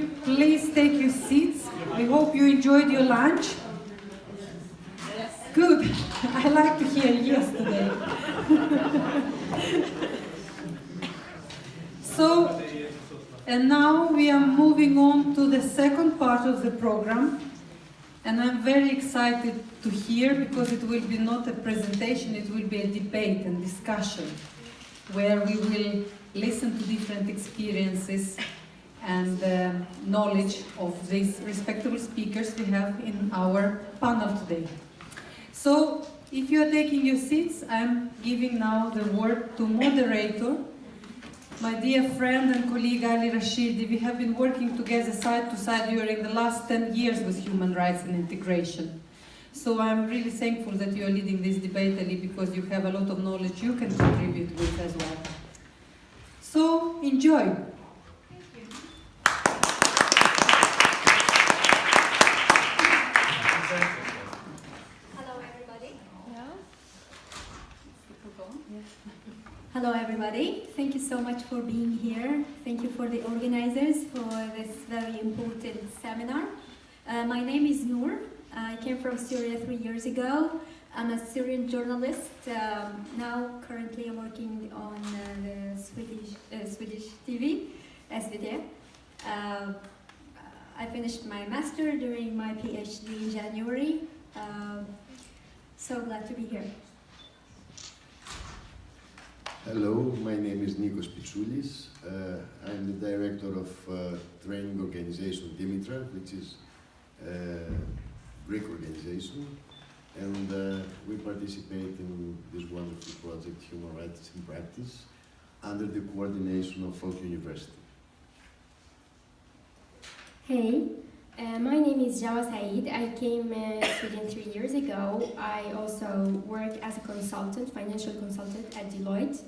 you please take your seats? We hope you enjoyed your lunch. Good. I like to hear yes today. So, and now we are moving on to the second part of the program. And I'm very excited to hear, because it will be not a presentation, it will be a debate and discussion where we will listen to different experiences and knowledge of these respectable speakers we have in our panel today. So, if you are taking your seats, I'm giving now the word to moderator, my dear friend and colleague Ali Rashidi. We have been working together side to side during the last 10 years with human rights and integration. So I'm really thankful that you are leading this debate, Ali, because you have a lot of knowledge you can contribute with as well. So, enjoy. Hello everybody, thank you so much for being here. Thank you for the organizers for this very important seminar. My name is Noor. I came from Syria 3 years ago. I'm a Syrian journalist. Now currently I'm working on the Swedish TV, SVT. I finished my master during my PhD in January. So glad to be here. Hello, my name is Nikos Pitsoulis. I'm the director of training organization Dimitra, which is a Greek organization, and we participate in this wonderful project, Human Rights in Practice, under the coordination of Folk University. Hey, my name is Jawa Said. I came to Sweden 3 years ago. I also work as a consultant, financial consultant at Deloitte.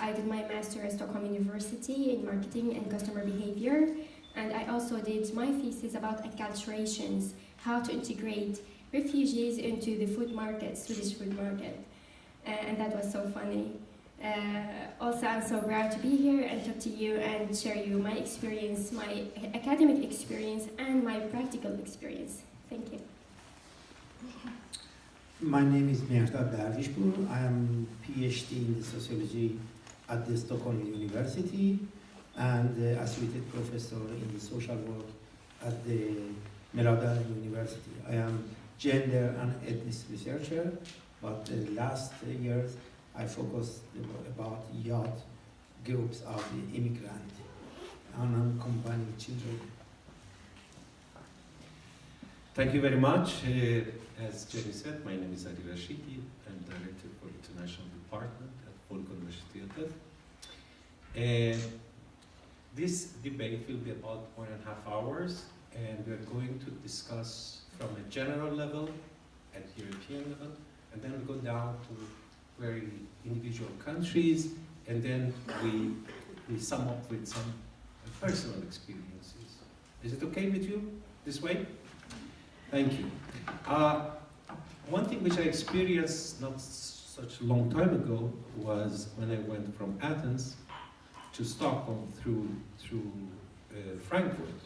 I did my master at Stockholm University in marketing and customer behavior, and I also did my thesis about acculturations, how to integrate refugees into the food market, Swedish food market, and that was so funny. Also, I'm so proud to be here and talk to you and share you my experience, my academic experience and my practical experience. Thank you. My name is Mehtap Dervishpur. I am PhD in sociology at the Stockholm University and associate professor in the social work at the Meradal University. I am gender and ethnic researcher, but the last years I focused about youth groups of the immigrant and unaccompanied children. Thank you very much. As Jenny said, my name is Ali Rashidi. I'm Director for International Department at Folk University. This debate will be about 1.5 hours, and we're going to discuss from a general level, at European level, and then we go down to very individual countries, and then we sum up with some personal experiences. Is it okay with you this way? Thank you. One thing which I experienced not such a long time ago was when I went from Athens to Stockholm through Frankfurt.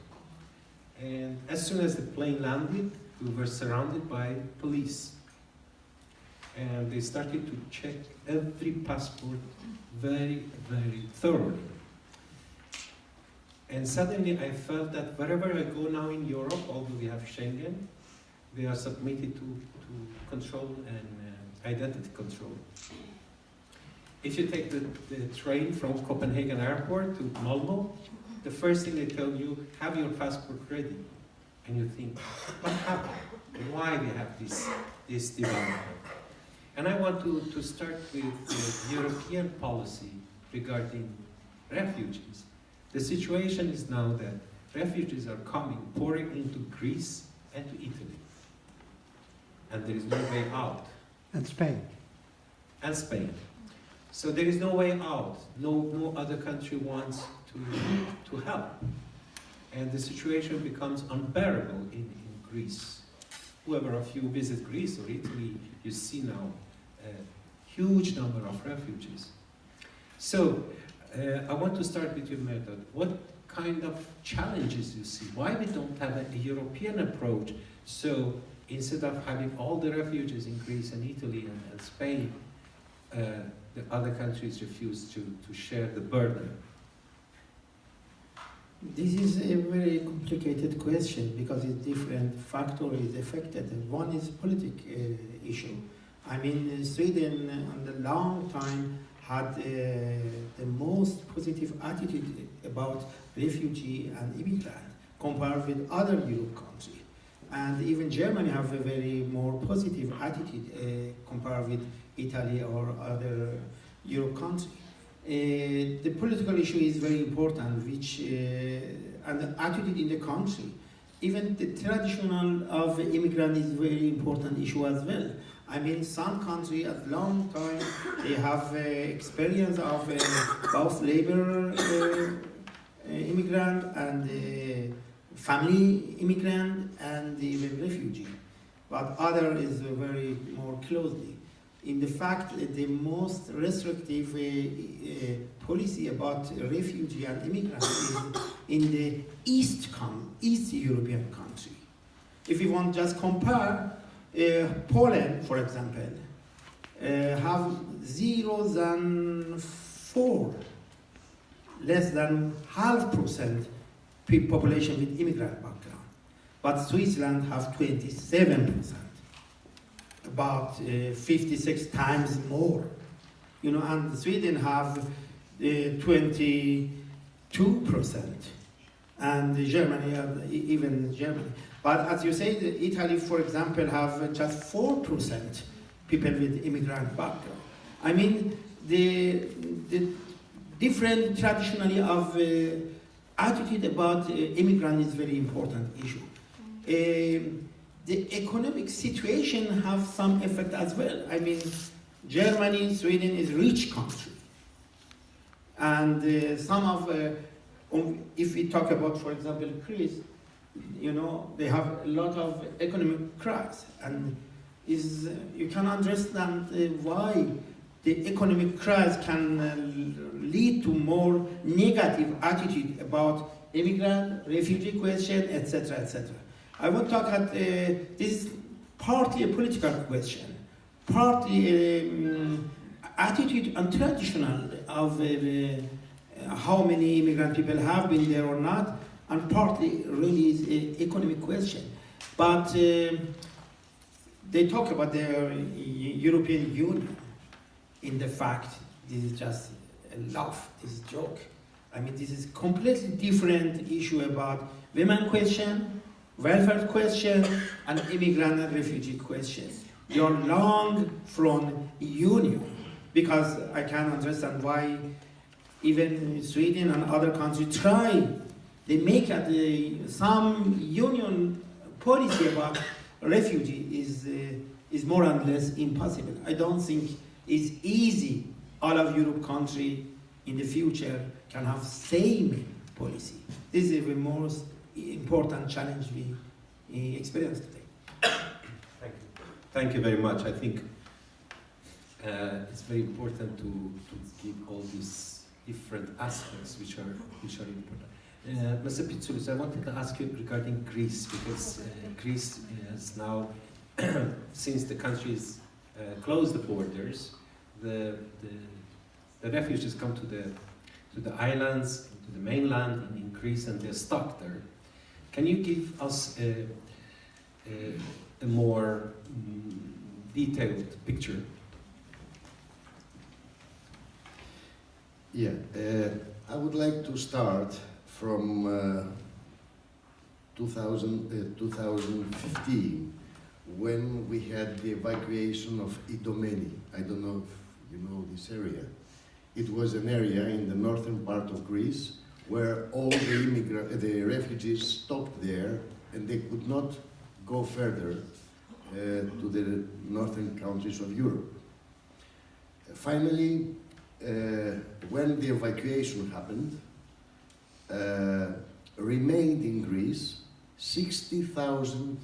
And as soon as the plane landed, we were surrounded by police. And they started to check every passport very, very thoroughly. And suddenly I felt that wherever I go now in Europe, although we have Schengen, they are submitted to control and identity control. If you take the train from Copenhagen airport to Malmö, the first thing they tell you, have your passport ready. And you think, what happened? Why we have this development? And I want to start with the European policy regarding refugees. The situation is now that refugees are pouring into Greece and to Italy. And there is no way out. And Spain. And Spain. So there is no way out. No other country wants to help. And the situation becomes unbearable in Greece. Whoever of you visit Greece or Italy, you see now a huge number of refugees. So I want to start with you, Mehtap. What kind of challenges you see? Why we don't have a European approach? So instead of having all the refugees in Greece and Italy and Spain, the other countries refuse to share the burden. This is a very complicated question because it's different factors affected. One is political issue. I mean, Sweden on the long time had the most positive attitude about refugee and immigrant compared with other Europe countries. And even Germany have a very more positive attitude compared with Italy or other Europe countries. The political issue is very important, which and the attitude in the country. Even the traditional of immigrant is very important issue as well. I mean, some country at long time they have experience of both labor immigrant and family immigrant and even refugee, but other is very more closely. In the fact, the most restrictive policy about refugee and immigrants is in the East European country. If you want just compare, Poland, for example, have 0.4, less than 0.5% population with immigrant background, but Switzerland have 27%. About 56 times more, you know, and Sweden have 22%, and Germany, even Germany. But as you say, Italy, for example, have just 4% people with immigrant background. I mean, the different traditionally of attitude about immigrant is very important issue. The economic situation have some effect as well. I mean, Germany, Sweden is rich country. And some of, if we talk about, for example, Greece, you know, they have a lot of economic crisis. And you can understand why the economic crisis can lead to more negative attitude about immigrant, refugee question, etc., etc. I want to talk about this is partly a political question, partly attitude and traditional of how many immigrant people have been there or not, and partly really is an economic question. But they talk about the European Union. In the fact, this is just a laugh, this is a joke. I mean, this is completely different issue about women question, welfare question, and immigrant and refugee question. They are long from union, because I can understand why even Sweden and other countries try. They make some union policy about refugee is more or less impossible. I don't think it's easy. All of Europe countries in the future can have same policy. This is the most important challenge we experience today. Thank you. Thank you very much. I think it's very important to give all these different aspects which are important. Mr. Pitsoulis, I wanted to ask you regarding Greece, because Greece is now, since the countries closed the borders, the refugees come to the islands, to the mainland in Greece, and they're stuck there. Can you give us a more detailed picture? Yeah, I would like to start from 2015, when we had the evacuation of Idomeni. I don't know if you know this area. It was an area in the northern part of Greece where all the refugees stopped there, and they could not go further to the northern countries of Europe. Finally, when the evacuation happened, remained in Greece 60,000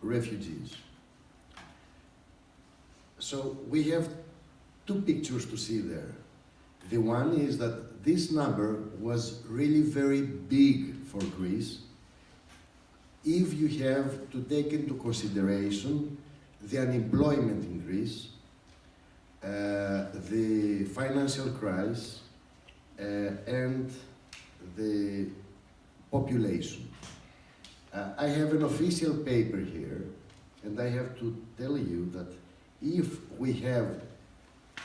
refugees. So we have two pictures to see there. The one is that this number was really very big for Greece if you have to take into consideration the unemployment in Greece, the financial crisis, and the population. I have an official paper here, and I have to tell you that if we have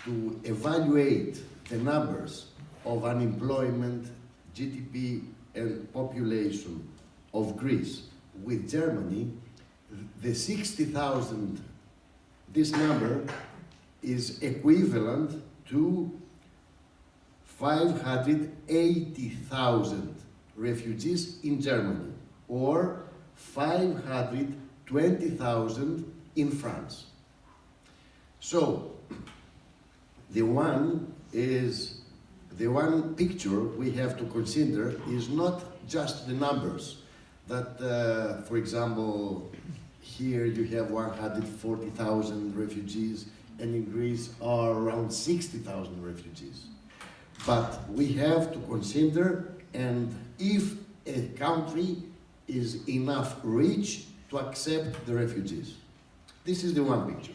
to evaluate the numbers of unemployment, GDP, and population of Greece with Germany, the 60,000, this number is equivalent to 580,000 refugees in Germany, or 520,000 in France. So, the one picture we have to consider is not just the numbers. That, for example, here you have 140,000 refugees, and in Greece are around 60,000 refugees. But we have to consider, and if a country is enough rich to accept the refugees. This is the one picture.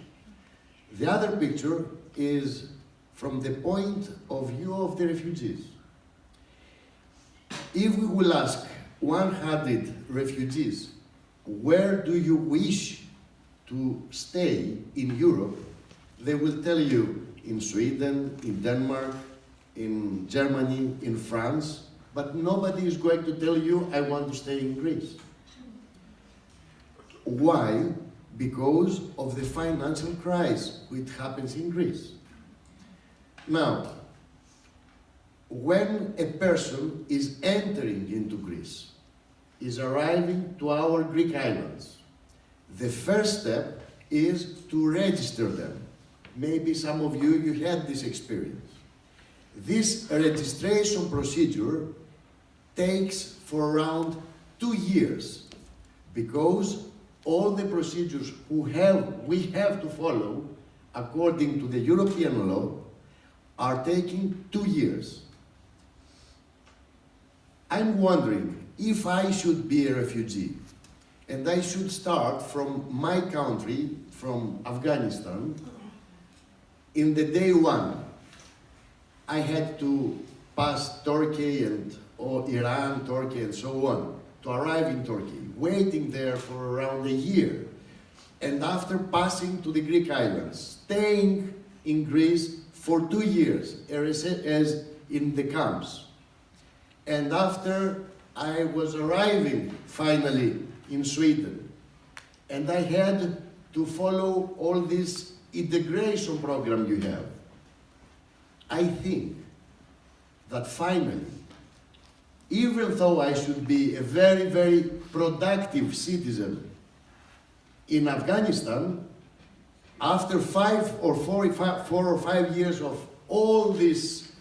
The other picture is from the point of view of the refugees. If we will ask 100 refugees, where do you wish to stay in Europe? They will tell you in Sweden, in Denmark, in Germany, in France, but nobody is going to tell you, I want to stay in Greece. Why? Because of the financial crisis which happens in Greece. Now, when a person is entering into Greece, is arriving to our Greek islands, the first step is to register them. Maybe some of you had this experience. This registration procedure takes for around 2 years because all the procedures we have to follow according to the European law are taking 2 years. I'm wondering if I should be a refugee and I should start from my country, from Afghanistan, in the day one. I had to pass Turkey or Iran, Turkey, and so on, to arrive in Turkey, waiting there for around a year. And after passing to the Greek islands, staying in Greece for 2 years, as in the camps. And after I was arriving finally in Sweden, and I had to follow all this integration program you have. I think that finally, even though I should be a very, very productive citizen in Afghanistan, after 4 or 5 years of all this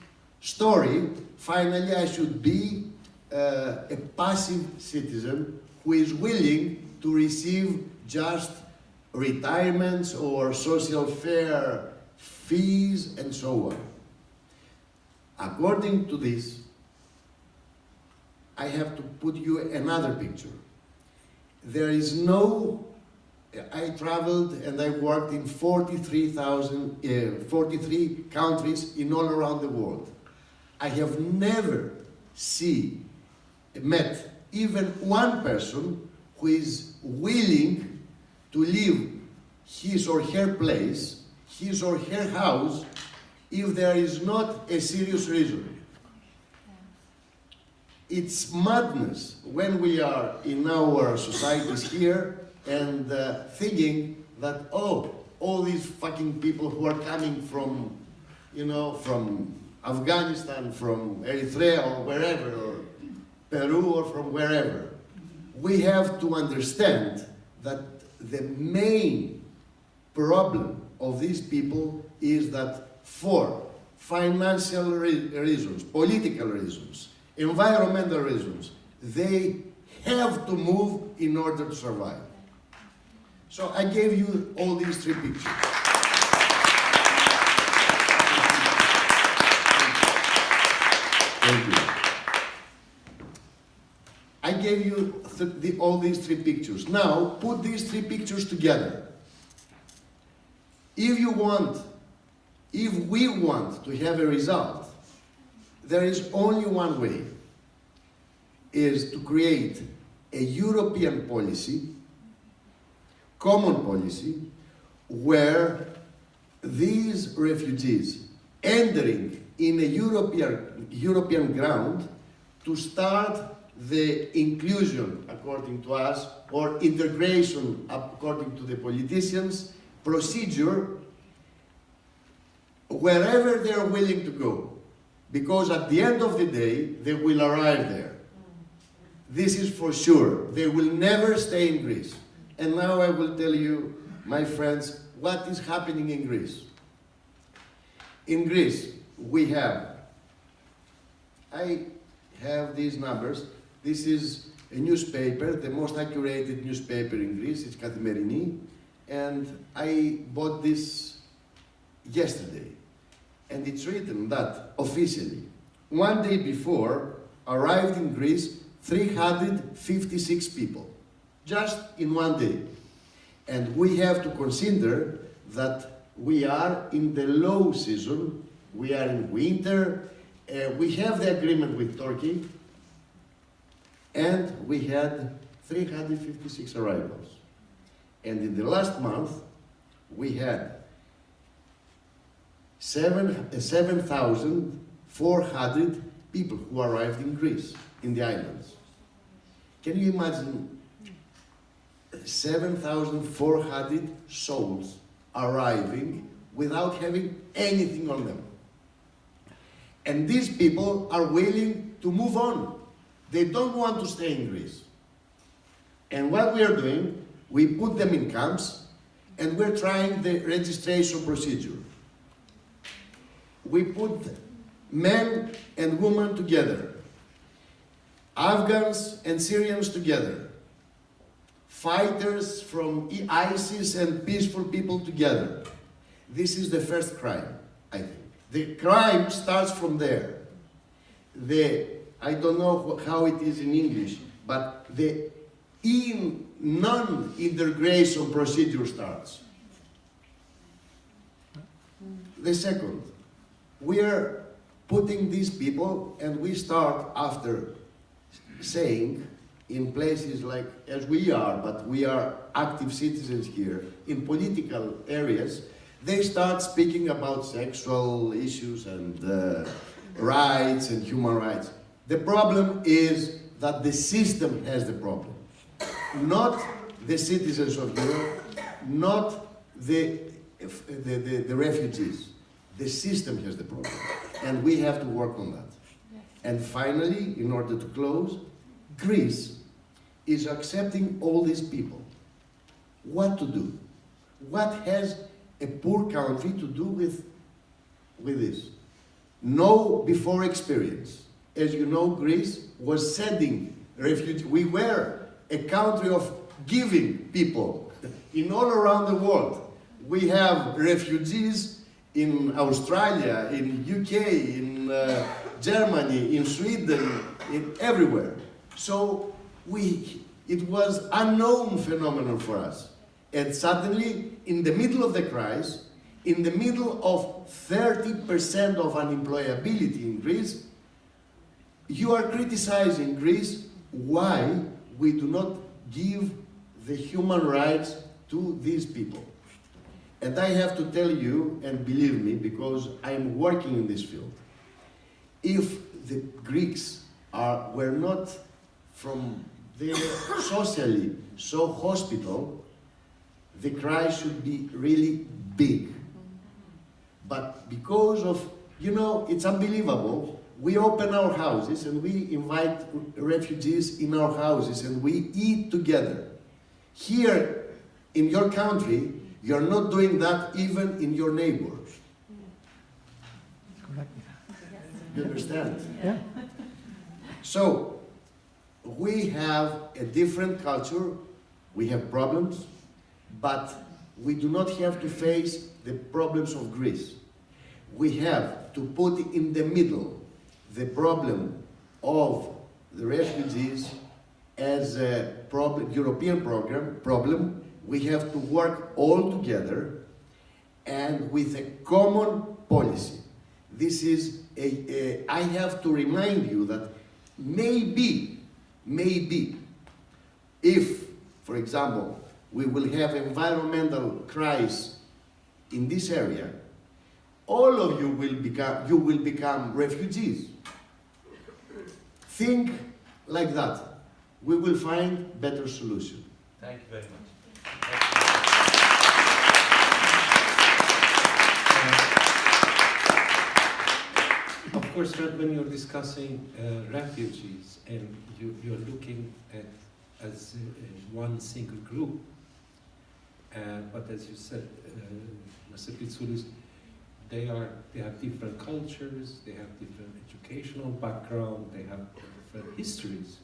story, finally I should be a passive citizen who is willing to receive just retirements or social fare fees and so on. According to this, I have to put you another picture. There is no, I traveled and I worked in 43 countries in all around the world. I have never met even one person who is willing to leave his or her place, his or her house, if there is not a serious reason. It's madness when we are in our societies here and thinking that, oh, all these fucking people who are coming from, from Afghanistan, from Eritrea or wherever, or Peru or from wherever, we have to understand that the main problem of these people is that for financial reasons, political reasons, environmental reasons, they have to move in order to survive. So I gave you all these 3 pictures. Thank you. I gave you all these three pictures. Now, put these three pictures together. If we want to have a result, there is only one way, is to create a European policy, common policy, where these refugees entering in a European ground to start the inclusion, according to us, or integration, according to the politicians, procedure wherever they are willing to go. Because at the end of the day, they will arrive there. This is for sure. They will never stay in Greece. And now I will tell you, my friends, what is happening in Greece. In Greece, I have these numbers. This is a newspaper, the most accurate newspaper in Greece. It's Kathimerini. And I bought this yesterday. And it's written that, officially, one day before, arrived in Greece 356 people. Just in one day. And we have to consider that we are in the low season, we are in winter, we have the agreement with Turkey, and we had 356 arrivals. And in the last month, we had 7,400 people who arrived in Greece, in the islands. Can you imagine 7,400 souls arriving without having anything on them? And these people are willing to move on. They don't want to stay in Greece. And what we are doing, we put them in camps and we're trying the registration procedure. We put men and women together, Afghans and Syrians together, fighters from ISIS and peaceful people together. This is the first crime, I think. The crime starts from there. I don't know how it is in English, but the non-integration procedure starts. The second, we are putting these people, and we start after saying, in places like, as we are, but we are active citizens here, in political areas, they start speaking about sexual issues and rights and human rights. The problem is that the system has the problem. Not the citizens of Europe, not the refugees. The system has the problem. And we have to work on that. Yes. And finally, in order to close, Greece is accepting all these people. What to do? What has a poor country to do with this? No before experience. As you know, Greece was sending refugees. We were a country of giving people in all around the world. We have refugees in Australia, in UK, in Germany, in Sweden, everywhere. So it was unknown phenomenon for us. And suddenly, in the middle of the crisis, in the middle of 30% of unemployability in Greece, you are criticizing Greece why we do not give the human rights to these people. And I have to tell you, and believe me, because I'm working in this field, if the Greeks were not from their socially so hospitable, the crisis should be really big. But because of, it's unbelievable, we open our houses and we invite refugees in our houses and we eat together. Here in your country, you're not doing that even in your neighbor. You understand? Yeah. So, we have a different culture, we have problems, but we do not have to face the problems of Greece. We have to put in the middle the problem of the refugees as a European problem. We have to work all together and with a common policy. This is I have to remind you that maybe, if, for example, we will have environmental crisis in this area, all of you will become refugees. Think like that. We will find better solution. Thank you very much. Of course, when you're discussing refugees and you're looking at as one single group, but as you said, Mr. Pitsoulis, they have different cultures, they have different educational background, they have different histories.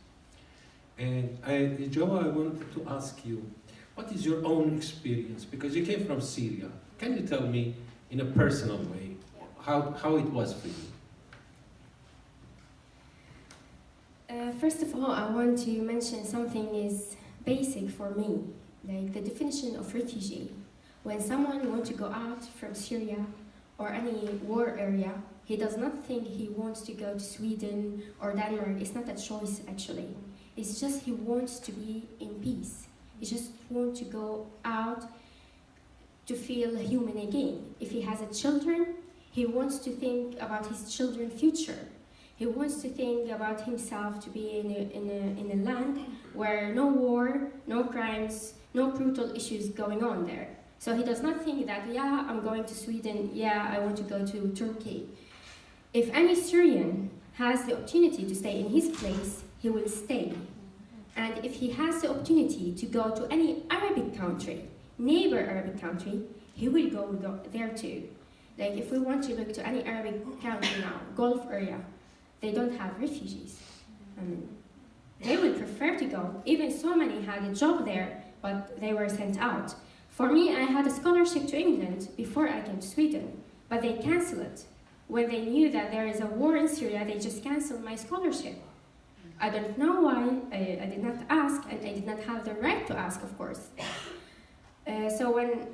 And Joe, I wanted to ask you, what is your own experience? Because you came from Syria. Can you tell me in a personal way how it was for you? First of all, I want to mention something is basic for me, like the definition of refugee. When someone wants to go out from Syria or any war area, he does not think he wants to go to Sweden or Denmark. It's not a choice, actually. It's just he wants to be in peace. He just wants to go out to feel human again. If he has children, he wants to think about his children's future. He wants to think about himself to be in a land where no war, no crimes, no brutal issues going on there. So he does not think that, yeah, I'm going to Sweden, yeah, I want to go to Turkey. If any Syrian has the opportunity to stay in his place, he will stay. And if he has the opportunity to go to any Arabic country, neighbor Arabic country, he will go there too. Like if we want to look to any Arabic country now, Gulf area, they don't have refugees. I mean, they would prefer to go. Even so many had a job there, but they were sent out. For me, I had a scholarship to England before I came to Sweden, but they canceled it. When they knew that there is a war in Syria, they just canceled my scholarship. I don't know why, I did not ask, and I did not have the right to ask, of course. So when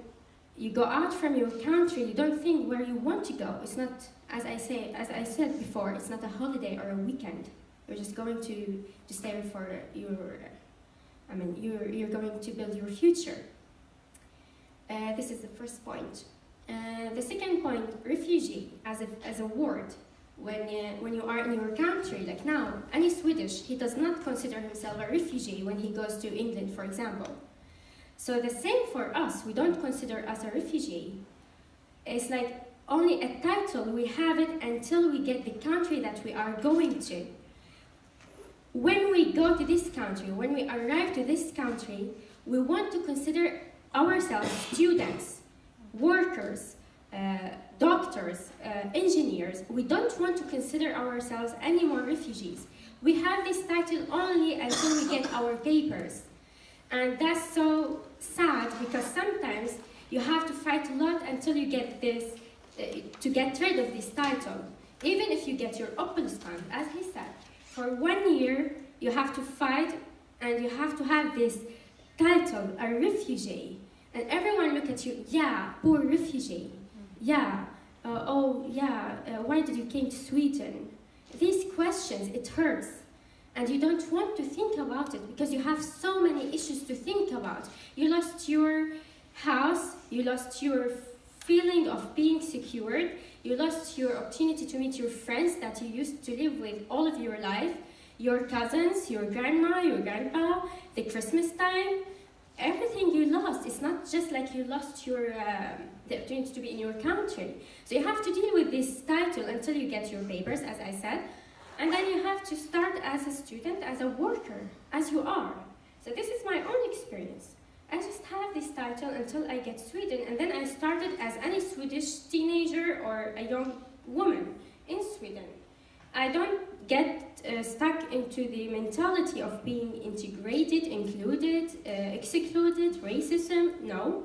you go out from your country, you don't think where you want to go. It's not, as I said before, it's not a holiday or a weekend. You're just going to stay for you're going to build your future. This is the first point. The second point, refugee as a word. When you are in your country, like now, any Swedish, he does not consider himself a refugee when he goes to England, for example. So the same for us, we don't consider us a refugee. It's like only a title, we have it until we get the country that we are going to. When we go to this country, when we arrive to this country, we want to consider ourselves students, workers, doctors, engineers. We don't want to consider ourselves any more refugees. We have this title only until we get our papers. And that's so sad because sometimes you have to fight a lot until you get this, to get rid of this title. Even if you get your Uppsala stamp, as he said, for 1 year you have to fight and you have to have this title, a refugee. And everyone look at you, yeah, poor refugee. Yeah, why did you came to Sweden? These questions, it hurts. And you don't want to think about it because you have so many issues to think about. You lost your house, you lost your feeling of being secured, you lost your opportunity to meet your friends that you used to live with all of your life, your cousins, your grandma, your grandpa, the Christmas time, everything you lost. It's not just like you lost your the opportunity to be in your country. So you have to deal with this title until you get your papers, as I said. And then you have to start as a student, as a worker, as you are. So this is my own experience. I just have this title until I get Sweden, and then I started as any Swedish teenager or a young woman in Sweden. I don't get stuck into the mentality of being integrated, included, excluded, racism. No.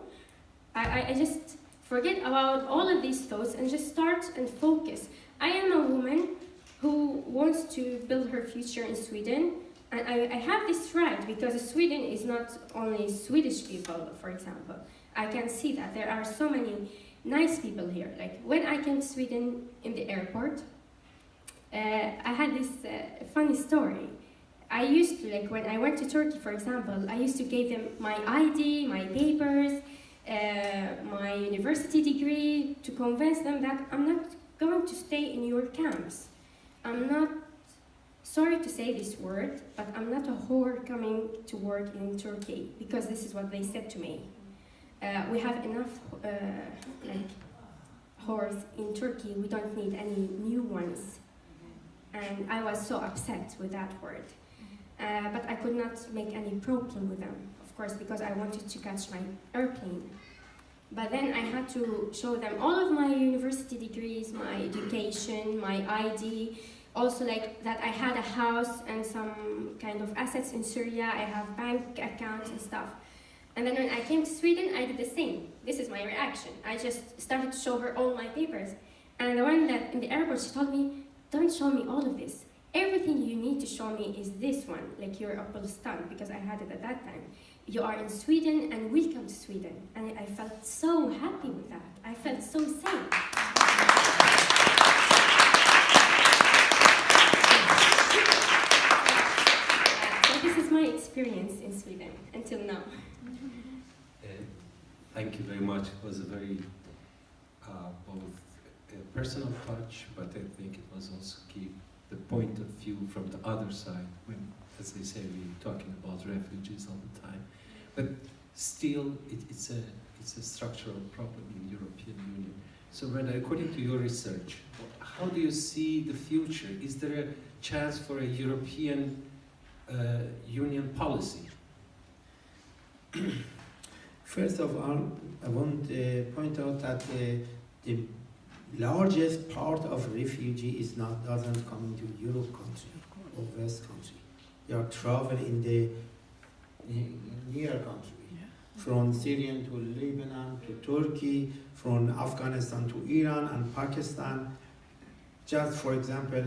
I just forget about all of these thoughts and just start and focus. I am a woman. who wants to build her future in Sweden. And I have this right because Sweden is not only Swedish people, for example. I can see that there are so many nice people here. Like when I came to Sweden in the airport, I had this funny story. I used to, like when I went to Turkey, for example, I used to give them my ID, my papers, my university degree to convince them that I'm not going to stay in your camps. I'm not, sorry to say this word, but I'm not a whore coming to work in Turkey, because this is what they said to me. We have enough like whores in Turkey, we don't need any new ones. And I was so upset with that word. But I could not make any problem with them, of course, because I wanted to catch my airplane. But then I had to show them all of my university degrees, my education, my ID, also like that I had a house and some kind of assets in Syria, I have bank accounts and stuff. And then when I came to Sweden, I did the same. This is my reaction. I just started to show her all my papers. And the one that in the airport, she told me, don't show me all of this. Everything you need to show me is this one, like your Apple stamp, because I had it at that time. You are in Sweden and welcome to Sweden. And I felt so happy with that. I felt so safe. So this is my experience in Sweden until now. Thank you very much. It was a very both a personal touch, but I think it was also key the point of view from the other side when, as they say, we're talking about refugees all the time. But still, it's a structural problem in the European Union. So, Brenda, according to your research, how do you see the future? Is there a chance for a European Union policy? First of all, I want to point out that the largest part of refugee doesn't come into Europe country or West country. They are traveling in the near country, from Syria to Lebanon to Turkey, from Afghanistan to Iran and Pakistan. Just for example,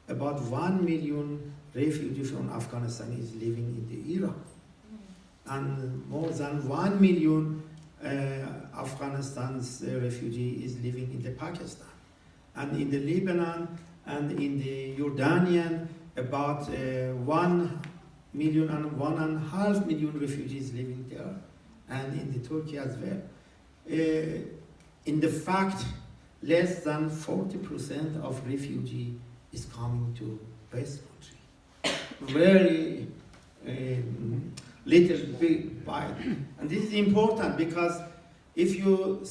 about 1 million refugees from Afghanistan is living in the Iraq, and more than 1 million Afghanistan's refugee is living in the Pakistan, and in the Lebanon and in the Jordanian about 1 million and 1.5 million refugees living there, and in the Turkey as well. In the fact, less than 40% of refugee is coming to West country. Very little big bite. And this is important because if you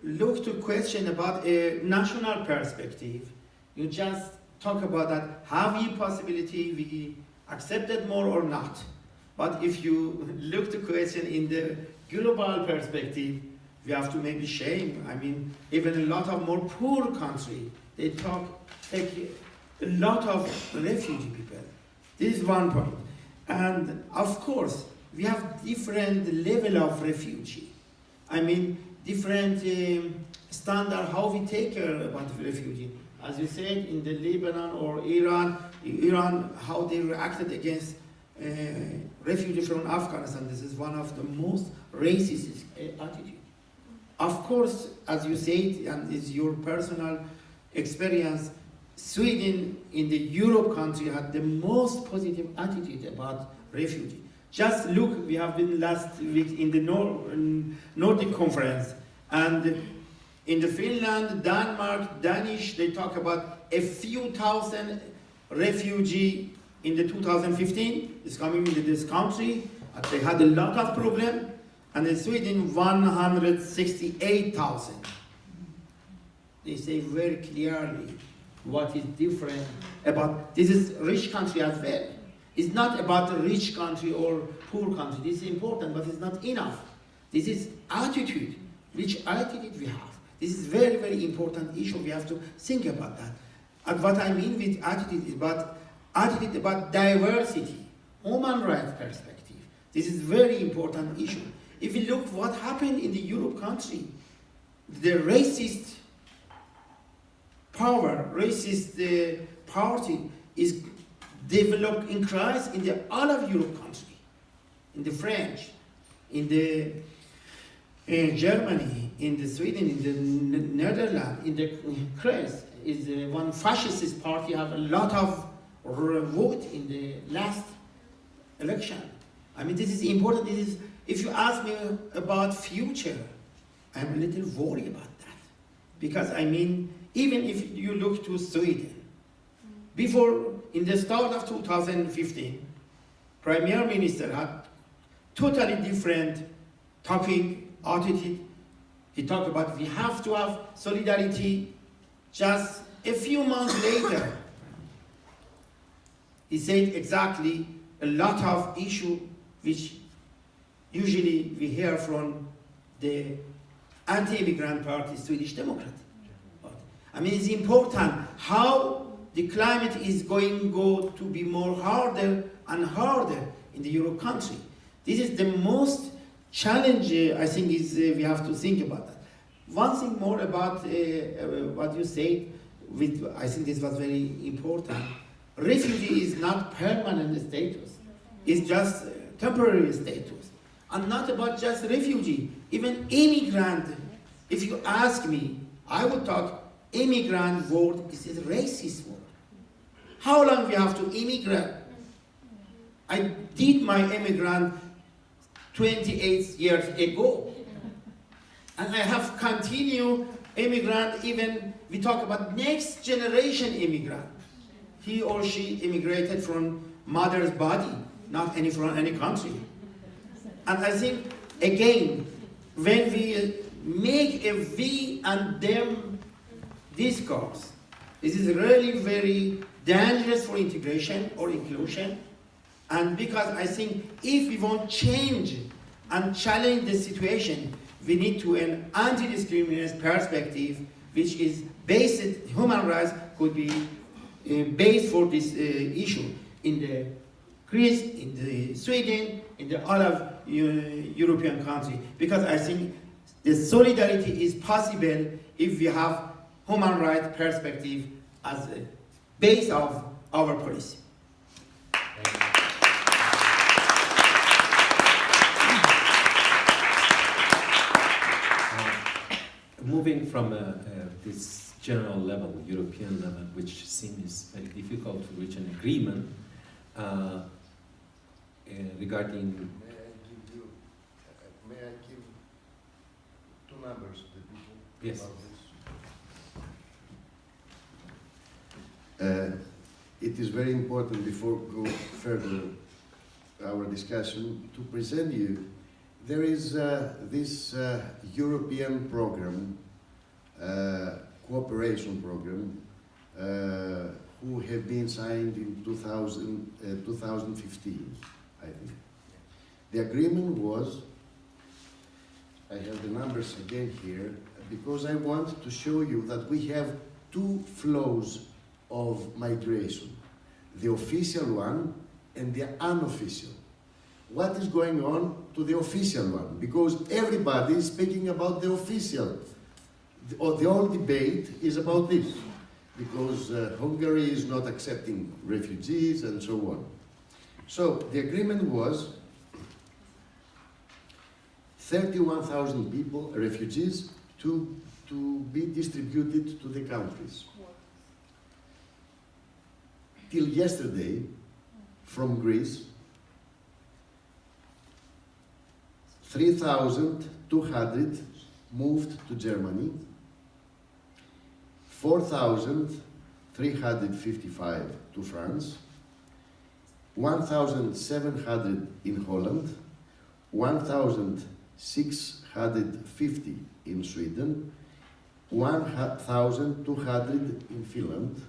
look to question about a national perspective, you just talk about that, have we possibility we accepted more or not? But if you look to question in the global perspective, we have to maybe shame. I mean, even a lot of more poor country, they take a lot of refugee people. This is one point. And of course, we have different level of refugee. I mean, different standard how we take care about refugee. As you said, in the Lebanon or Iran, how they reacted against refugees from Afghanistan. This is one of the most racist attitude. Of course, as you said, and it's your personal experience, Sweden in the Europe country had the most positive attitude about refugee. Just look, we have been last week in the Nordic conference, and in the Finland, Denmark, Danish, they talk about a few thousand refugee in the 2015 is coming into this country. They had a lot of problem, and in Sweden, 168,000. They say very clearly what is different about, this is rich country as well. It's not about a rich country or poor country. This is important, but it's not enough. This is attitude. Which attitude we have? This is very, very important issue. We have to think about that. And what I mean with attitude is attitude about diversity, human rights perspective. This is very important issue. If you look what happened in the Europe country, the racist power, racist party is developed in Christ in the all of Europe country, in the French, in the Germany, in the Sweden, in the Netherlands, in the Christ is one fascist party have a lot of vote in the last election. I mean, this is important. This is, if you ask me about future, I'm a little worried about that. Because I mean, even if you look to Sweden, before, in the start of 2015, Premier Minister had totally different topic, attitude. He talked about we have to have solidarity. Just a few months later, he said exactly a lot of issue which usually we hear from the anti-immigrant party, Swedish Democrat Party. I mean, it's important how the climate is going to be more harder and harder in the Euro country. This is the most challenge, I think, is we have to think about that. One thing more about what you said, I think this was very important. Refugee is not permanent status. It's just temporary status. And not about just refugee, even immigrant. If you ask me, I would talk immigrant word is a racist word. How long we have to immigrate? I did my immigrant 28 years ago. And I have continued immigrant, even we talk about next generation immigrant. He or she immigrated from mother's body, not from any country. And I think, again, when we make a we and them discourse, this is really very dangerous for integration or inclusion. And because I think if we want change and challenge the situation, we need to an anti-discrimination perspective, which is based, human rights could be based for this issue in the Greece, in the Sweden, in the all of European countries. Because I think the solidarity is possible if we have human rights perspective as a base of our policy. Moving from this general level, European level, which seems very difficult to reach an agreement regarding... May I give two numbers to the people yes. about this? It is very important, before we go further our discussion, to present you. There is this European program, cooperation program, who have been signed in 2015, I think. The agreement was, I have the numbers again here, because I want to show you that we have two flows of migration, the official one and the unofficial. What is going on to the official one? Because everybody is speaking about the official. The whole debate is about this, because Hungary is not accepting refugees and so on. So the agreement was 31,000 people, refugees, to be distributed to the countries. Till yesterday, from Greece, 3,200 moved to Germany, 4,355 to France, 1,700 in Holland, 1,650 in Sweden, 1,200 in Finland,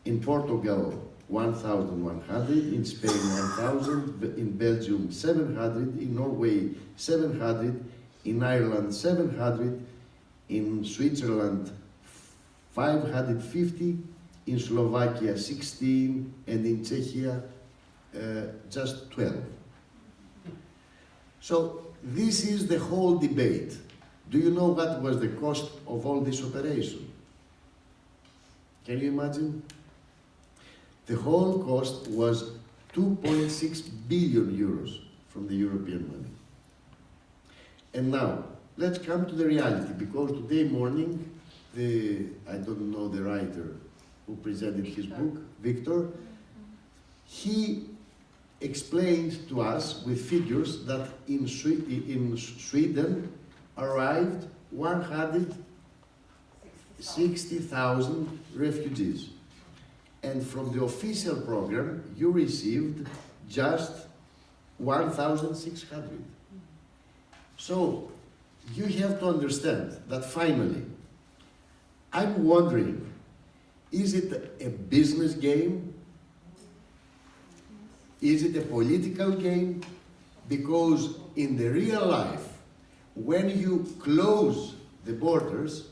in Portugal 1,100, in Spain 1,000, in Belgium 700, in Norway 700, in Ireland 700, in Switzerland 550, in Slovakia 16, and in Czechia just 12. So this is the whole debate. Do you know what was the cost of all this operation? Can you imagine? The whole cost was 2.6 billion euros from the European money. And now, let's come to the reality, because today morning, I don't know the writer who presented his book, Victor, he explained to us with figures that in Sweden arrived 160,000 refugees. And from the official program, you received just 1,600. So, you have to understand that finally, I'm wondering, is it a business game? Is it a political game? Because in the real life, when you close the borders,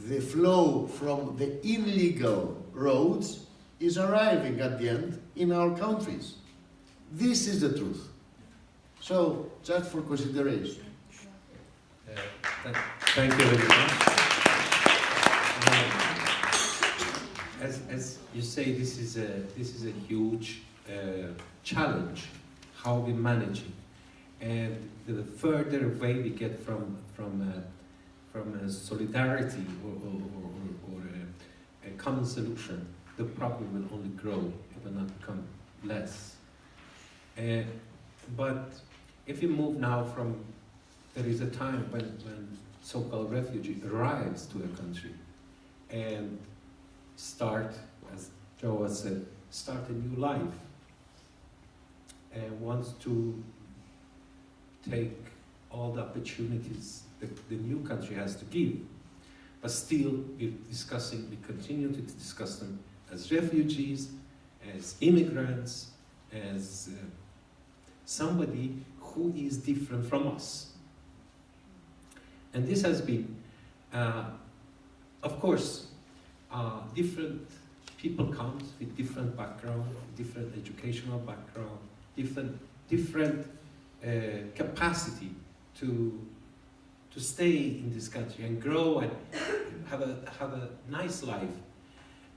the flow from the illegal roads is arriving at the end in our countries. This is the truth. So, just for consideration. Thank you very much. As you say, this is a huge challenge. How we manage it, and the further away we get from solidarity or a common solution, the problem will only grow. It will not become less. But if you move now from, there is a time when so-called refugee arrives to a country and start, as Joe said, start a new life and wants to take all the opportunities that the new country has to give. But still, we continue to discuss them as refugees, as immigrants, as somebody who is different from us. And this has been, of course, different people come with different background, different educational background, different capacity to stay in this country and grow and have a nice life.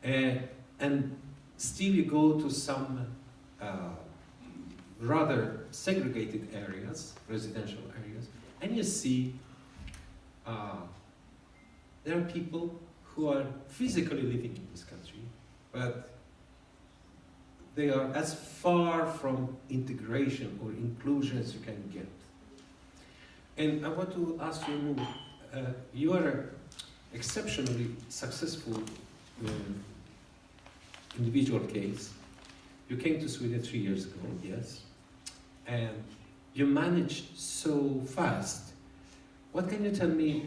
And still you go to some rather segregated areas, residential areas, and you see there are people who are physically living in this country, but they are as far from integration or inclusion as you can get. And I want to ask you, you are an exceptionally successful individual case. You came to Sweden 3 years ago, yes, and you managed so fast. What can you tell me,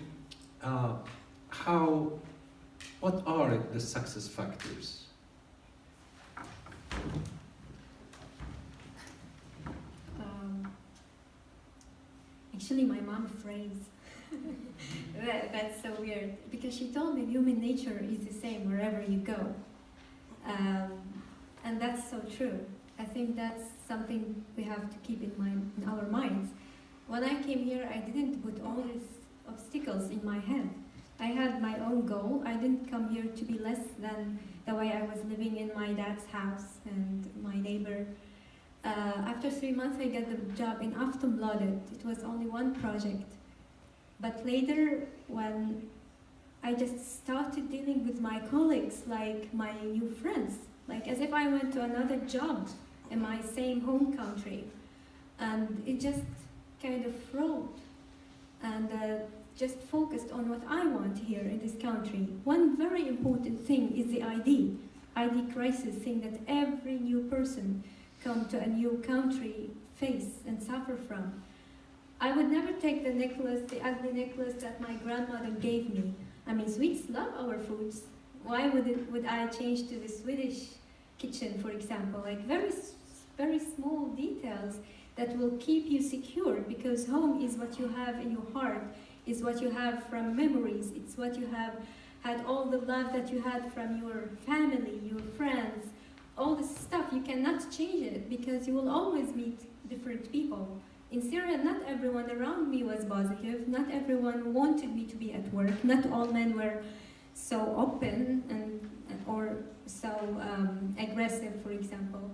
what are the success factors? Actually, my mom phrase. That's so weird, because she told me human nature is the same wherever you go. And that's so true. I think that's something we have to keep in mind, in our minds. When I came here, I didn't put all these obstacles in my head. I had my own goal. I didn't come here to be less than the way I was living in my dad's house and my neighbor. After 3 months, I got the job in Aftonbladet. It was only one project. But later, when I just started dealing with my colleagues like my new friends, like as if I went to another job in my same home country. And it just kind of flowed and just focused on what I want here in this country. One very important thing is the ID crisis, thing that every new person come to a new country face and suffer from. I would never take the necklace, the ugly necklace that my grandmother gave me. I mean, Swedes love our foods. Why would I change to the Swedish kitchen, for example? Like very small details that will keep you secure, because home is what you have in your heart, is what you have from memories, it's what you have had, all the love that you had from your family, your friends, all this stuff. You cannot change it, because you will always meet different people. In Syria, not everyone around me was positive, not everyone wanted me to be at work, not all men were so open and or so aggressive, for example.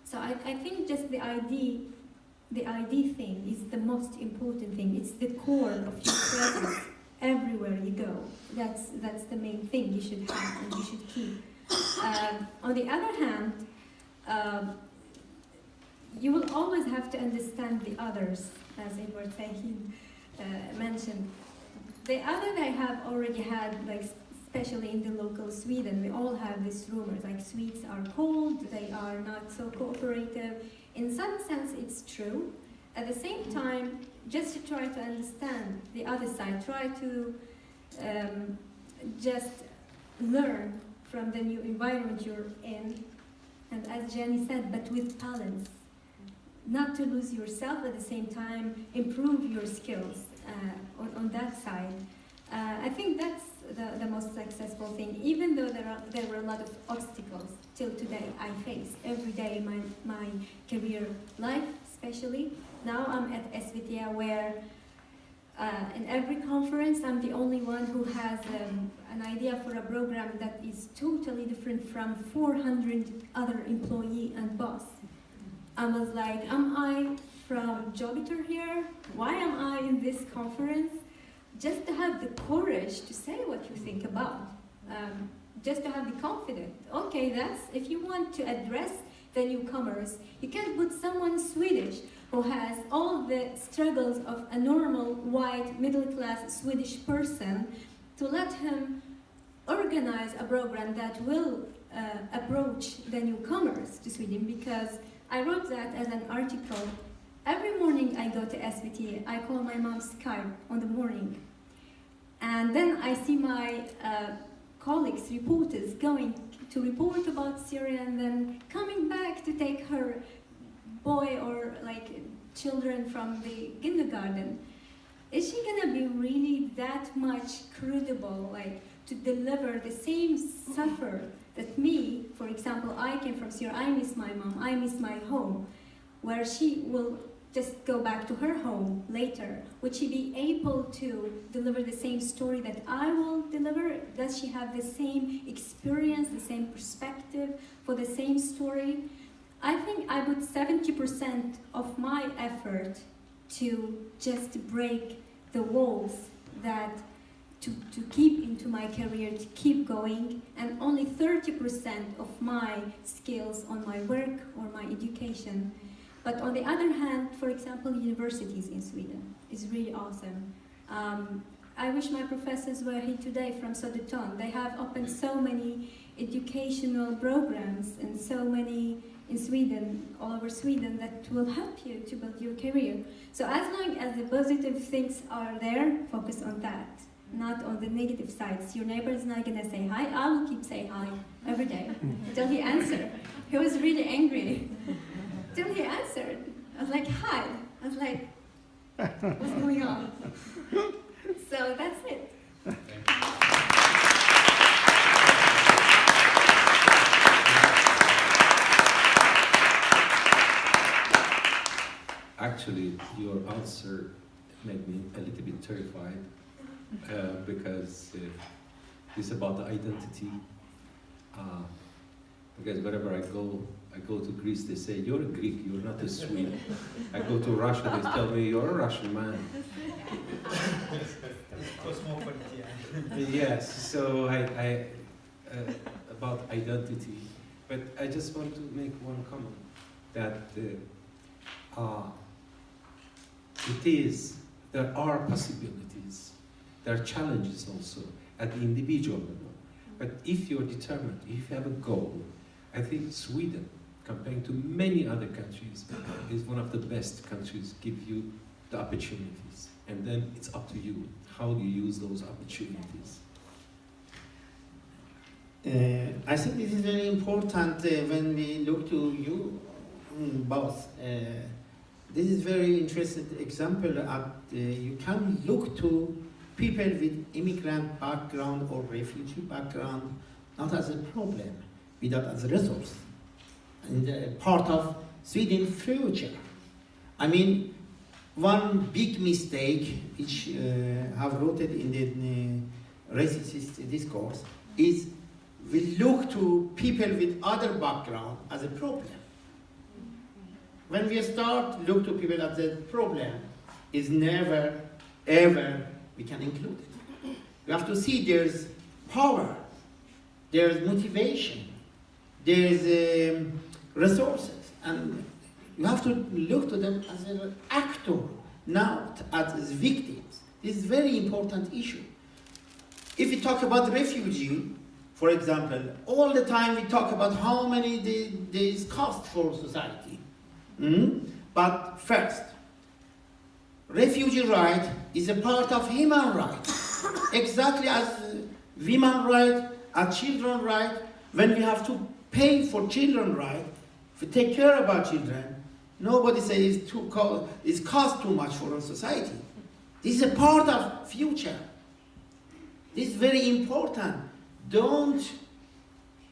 So I think just the ID thing is the most important thing. It's the core of your presence everywhere you go. That's the main thing you should have and you should keep. On the other hand, you will always have to understand the others, as Edward Sahin mentioned. The other they have already had, like especially in the local Sweden, we all have these rumors, like Swedes are cold, they are not so cooperative. In some sense, it's true. At the same time, just to try to understand the other side, try to just learn from the new environment you're in, and as Jenny said, but with balance. Not to lose yourself, at the same time, improve your skills on that side. I think that's the most successful thing, even though there were a lot of obstacles till today I face every day in my career life, especially. Now I'm at SVT where in every conference I'm the only one who has an idea for a program that is totally different from 400 other employee and boss. I was like, am I from Jupiter here? Why am I in this conference? Just to have the courage to say what you think about. Just to have the confidence. Okay, that's, if you want to address the newcomers, you can put someone Swedish who has all the struggles of a normal, white, middle-class Swedish person to let him organize a program that will approach the newcomers to Sweden, because I wrote that as an article. Every morning I go to SVT, I call my mom Skype on the morning. And then I see my colleagues, reporters, going to report about Syria and then coming back to take her boy or like children from the kindergarten. Is she gonna be really that much credible, like to deliver the same suffer that me, for example, I came from Syria, I miss my mom, I miss my home, where she will just go back to her home later. Would she be able to deliver the same story that I will deliver? Does she have the same experience, the same perspective for the same story? I think I put 70% of my effort to just break the walls that to keep into my career, to keep going, and only 30% of my skills on my work or my education. But on the other hand, for example, universities in Sweden is really awesome. I wish my professors were here today from Södertörn. They have opened so many educational programs and so many in Sweden, all over Sweden, that will help you to build your career. So as long as the positive things are there, focus on that, not on the negative sides. Your neighbor is not gonna say hi, I will keep saying hi every day until he answered. He was really angry. Till he answered. I was like, hi. I was like, what's going on? So that's it. Actually, your answer made me a little bit terrified because it's about the identity. Because wherever I go to Greece, they say, you're a Greek, you're not a Swede. I go to Russia, they tell me, you're a Russian man. Yes, so I about identity. But I just want to make one comment, that there are possibilities, there are challenges also at the individual level. But if you're determined, if you have a goal, I think Sweden, compared to many other countries, is one of the best countries, give you the opportunities. And then it's up to you, how do you use those opportunities? I think this is very important when we look to you both. This is very interesting example of you can look to people with immigrant background or refugee background not as a problem, but as a resource and part of Sweden's future. I mean, one big mistake which have rooted in the racist discourse is we look to people with other background as a problem. When we start look to people as a problem, is never, ever we can include it. We have to see there's power, there's motivation, there's resources, and you have to look to them as an actor, not as victims. This is a very important issue. If we talk about refugee, for example, all the time we talk about how many this cost for society. But first, refugee right is a part of human right, exactly as women right, as children right. When we have to pay for children right, if we take care about children, nobody says it's cost too much for our society. This is a part of future. This is very important. Don't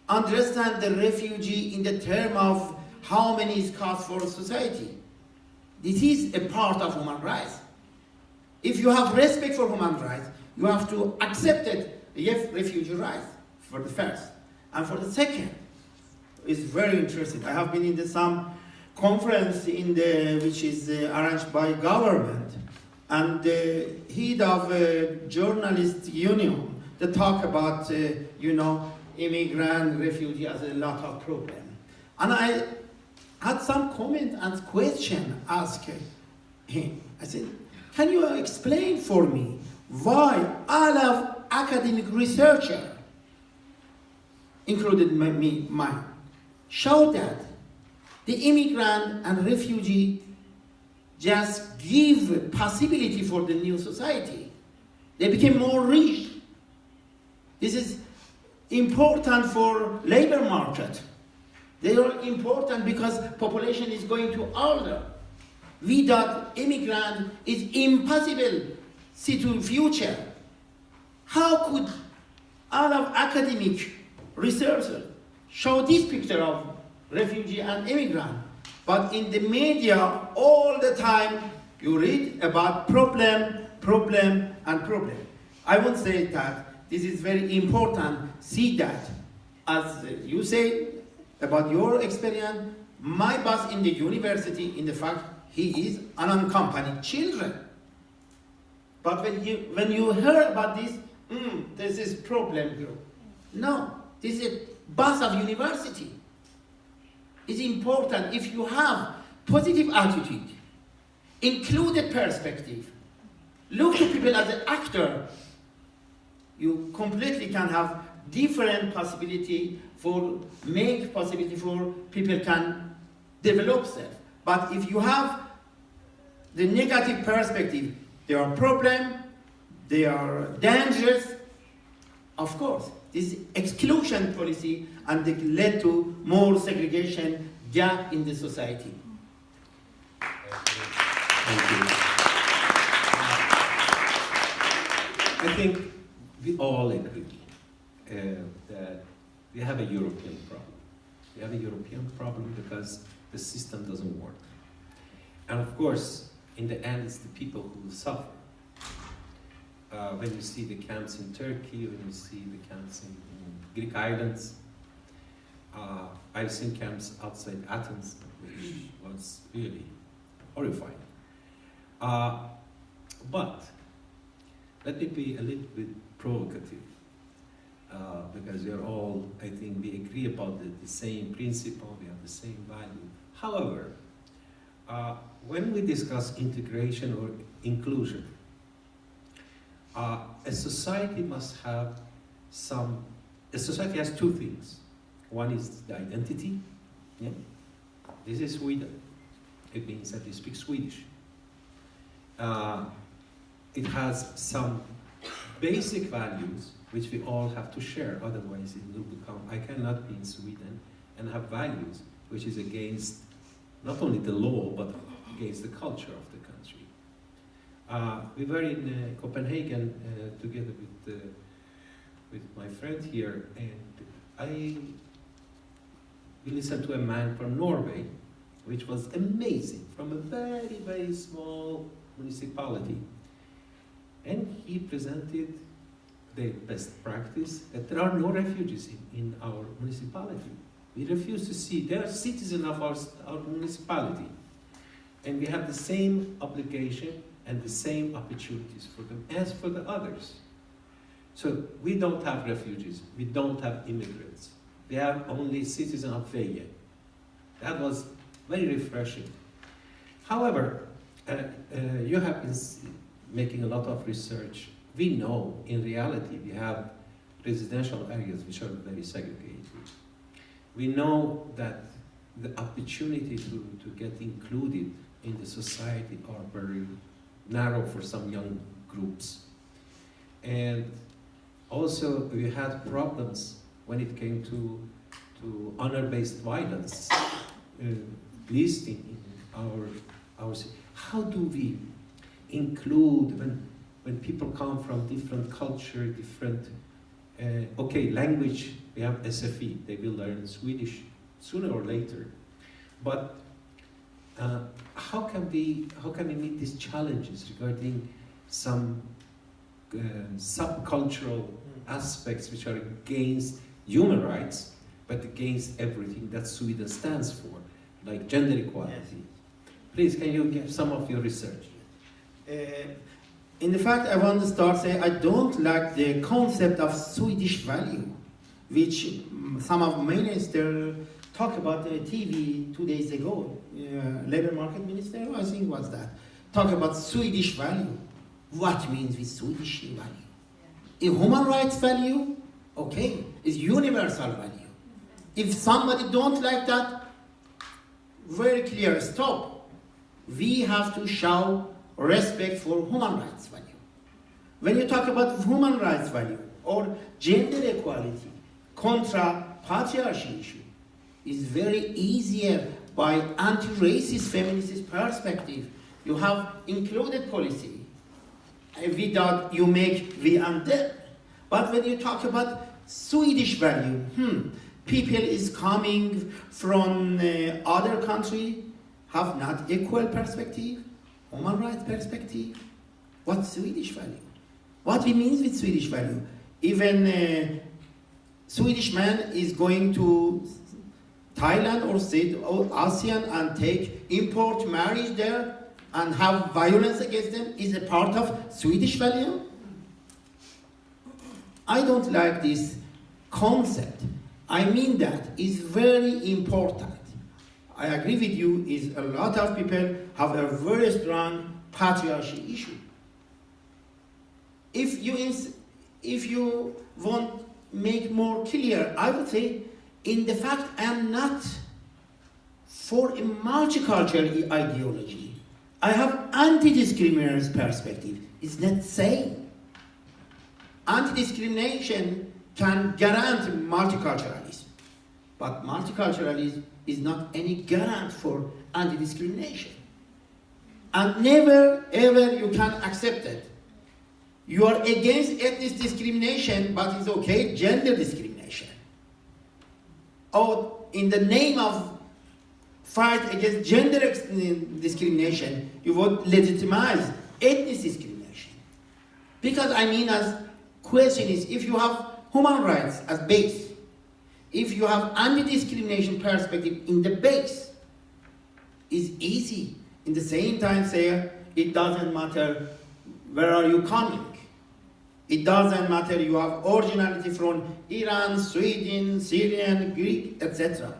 understand the refugee in the term of how many is cost for society. This is a part of human rights. If you have respect for human rights, you have to accept it, refugee rights, for the first. And for the second, it's very interesting. I have been in some conference which is arranged by government, and the head of journalist union, they talk about, immigrant, refugee as a lot of problem. And I had some comment and question asked him. I said, can you explain for me why all of academic researchers, included mine, show that the immigrant and refugee just give possibility for the new society. They became more rich. This is important for labor market. They are important because population is going to older. Without immigrant, it's impossible see to future. How could all of academic researchers show this picture of refugee and immigrant? But in the media, all the time, you read about problem, and problem. I would say that this is very important. See that, as you say about your experience, my boss in the university, in the fact, he is unaccompanied children. But when you hear about this, this is problem here. No, this is a boss of university. It's important if you have positive attitude, included perspective, look to people as an actor, you completely can have different possibility for people can develop themselves. But if you have the negative perspective, they are problem, they are dangerous, of course, this exclusion policy and they led to more segregation gap in the society. Thank you. I think we all agree that we have a European problem. We have a European problem because the system doesn't work. And of course, in the end, it's the people who suffer. When you see the camps in Turkey, when you see the camps in Greek islands, I've seen camps outside Athens, which was really horrifying. But let me be a little bit provocative, because we are all, I think, we agree about the same principle, we have the same value. However, when we discuss integration or inclusion, a society must have a society has two things. One is the identity. Yeah? This is Sweden. It means that we speak Swedish. It has some basic values which we all have to share, otherwise it will become, I cannot be in Sweden and have values which is against not only the law but against the culture of the country. We were in Copenhagen together with my friend here, and we listened to a man from Norway, which was amazing, from a very, very small municipality. And he presented the best practice, that there are no refugees in our municipality. We refuse to see, they are citizens of our municipality. And we have the same obligation and the same opportunities for them as for the others. So we don't have refugees, we don't have immigrants. We have only citizens of Veje. That was very refreshing. However, you have been making a lot of research. We know, in reality, we have residential areas which are very segregated. We know that the opportunity to get included in the society are very narrow for some young groups. And also, we had problems when it came to honor-based violence, listing in our city. How do we include when people come from different culture, different language? We have SFI, they will learn Swedish sooner or later. But how can we meet these challenges regarding some subcultural aspects which are against human rights, but against everything that Sweden stands for, like gender equality? Yes. Please, can you give some of your research? In fact, I want to start saying I don't like the concept of Swedish value, which some of ministers talked about the TV 2 days ago. Labor market minister, I think was that, talk about Swedish value. What means with Swedish value? A human rights value, okay, is universal value. If somebody don't like that, very clear, stop. We have to show respect for human rights value. When you talk about human rights value or gender equality contra patriarchy issue, is very easier by anti-racist feminist perspective. You have included policy without you make we and them. But when you talk about Swedish value, people is coming from other country have not equal perspective, human rights perspective. What Swedish value? What we mean with Swedish value? Even Swedish man is going to Thailand or ASEAN and take import marriage there and have violence against them is a part of Swedish value? I don't like this concept. I mean that is very important. I agree with you, is a lot of people have a very strong patriarchy issue. If you want make more clear, I would say, in the fact I am not for a multicultural ideology. I have anti-discrimination perspective. It's not same. Anti-discrimination can guarantee multiculturalism, but multiculturalism is not any garant for anti-discrimination. And never ever you can accept it. You are against ethnic discrimination, but it's okay, gender discrimination. Or in the name of fight against gender discrimination, you would legitimize ethnic discrimination. Because I mean, as question is, if you have human rights as base, if you have anti-discrimination perspective in the base, it's easy. In the same time, say, it doesn't matter where are you coming. It doesn't matter you have originality from Iran, Sweden, Syrian, Greek, etc.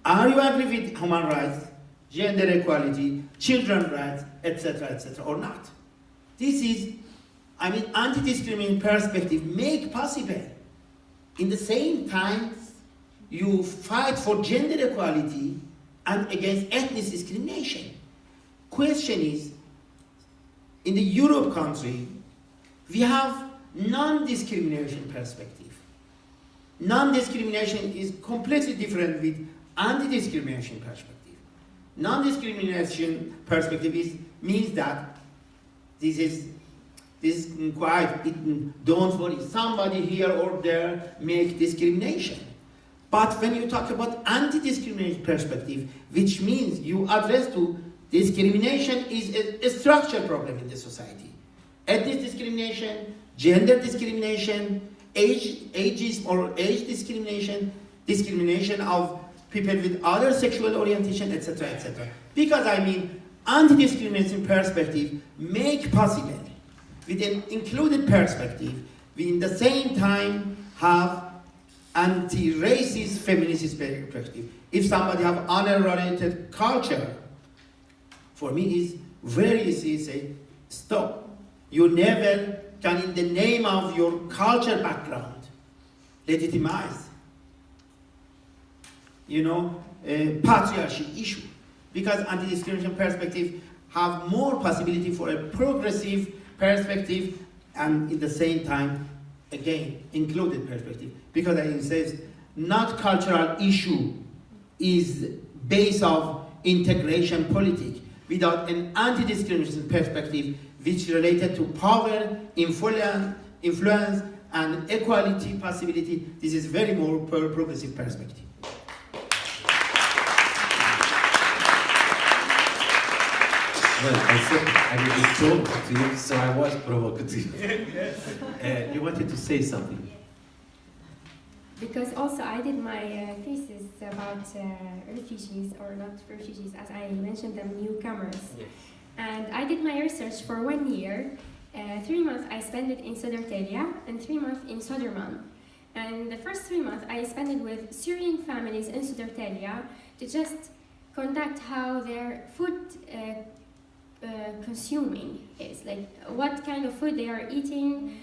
Are you agree with human rights, gender equality, children's rights, etc., or not? This is, anti-discrimination perspective make possible. In the same time, you fight for gender equality and against ethnic discrimination. Question is, in the Europe country, we have non-discrimination perspective. Non-discrimination is completely different with anti-discrimination perspective. Non-discrimination perspective means that this is quiet, don't worry, somebody here or there make discrimination. But when you talk about anti-discrimination perspective, which means you address to discrimination is a structural problem in the society. Ethnic discrimination, gender discrimination, ageism or age discrimination, discrimination of people with other sexual orientation, etc., etc. Because I mean, anti-discrimination perspective make possible, with an included perspective, we in the same time have anti-racist, feminist perspective. If somebody have honor-oriented culture, for me is very easy to say, stop. You never can, in the name of your culture background, legitimize, patriarchy issue. Because anti-discrimination perspective have more possibility for a progressive perspective and in the same time, again, included perspective. Because it says, not cultural issue is base of integration politic without an anti-discrimination perspective which related to power, influence and equality possibility. This is very more progressive perspective. Well, I said I would be provocative, so I was provocative. You wanted to say something? Because also I did my thesis about refugees, or not refugees, as I mentioned them, newcomers. Yes. And I did my research for 1 year. 3 months I spent it in Södertälje and 3 months in Södermalm. And the first 3 months I spent it with Syrian families in Södertälje to just conduct how their food consuming is, like what kind of food they are eating.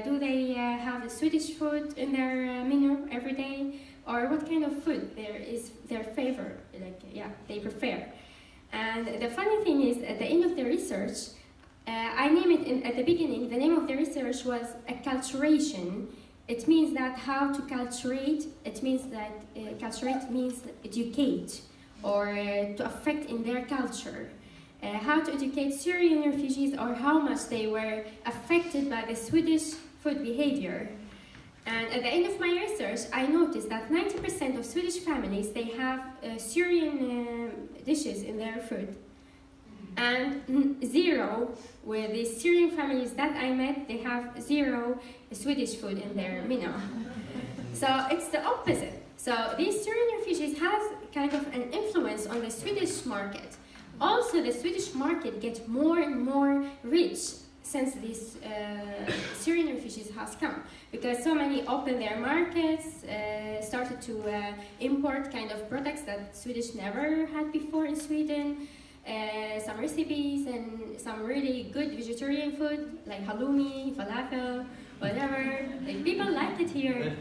Do they have the Swedish food in their menu every day, or what kind of food there is their favorite, they prefer. And the funny thing is, at the end of the research, I named it at the beginning, the name of the research was acculturation. It means that how to culturate, it means that culturate means educate, or to affect in their culture. How to educate Syrian refugees, or how much they were affected by the Swedish food behavior. And at the end of my research, I noticed that 90% of Swedish families, they have Syrian dishes in their food. And zero, with the Syrian families that I met, they have zero Swedish food in their menu. So it's the opposite. So these Syrian refugees have kind of an influence on the Swedish market. Also, the Swedish market gets more and more rich since these Syrian refugees has come, because so many opened their markets, started to import kind of products that Swedish never had before in Sweden, some recipes and some really good vegetarian food like halloumi, falafel, whatever. Like, people like it here.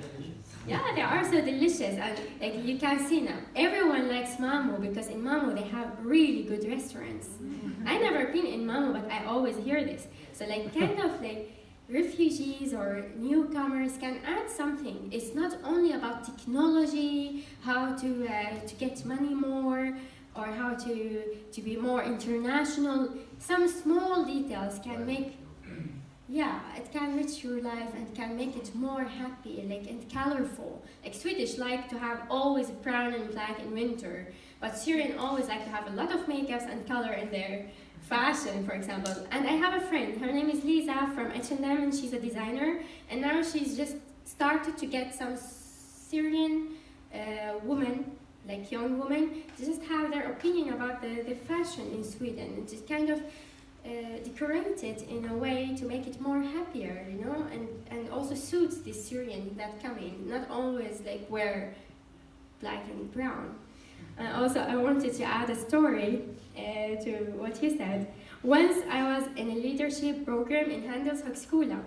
Yeah, they are so delicious, and like you can see now, everyone likes Malmö, because in Malmö they have really good restaurants. I never been in Malmö, but I always hear this. So like kind of like refugees or newcomers can add something. It's not only about technology, how to get money more, or how to be more international. Some small details can make. Yeah, it can enrich your life and can make it more happy, and colorful. Like Swedish like to have always brown and black in winter, but Syrian always like to have a lot of makeups and color in their fashion, for example. And I have a friend, her name is Lisa from H&M, and she's a designer, and now she's just started to get some Syrian women, like young women, to just have their opinion about the fashion in Sweden, and just kind of decorate it in a way to make it more happier, and also suits the Syrian that come in, not always like wear black and brown. Also, I wanted to add a story to what you said. Once I was in a leadership program in Handelshögskola,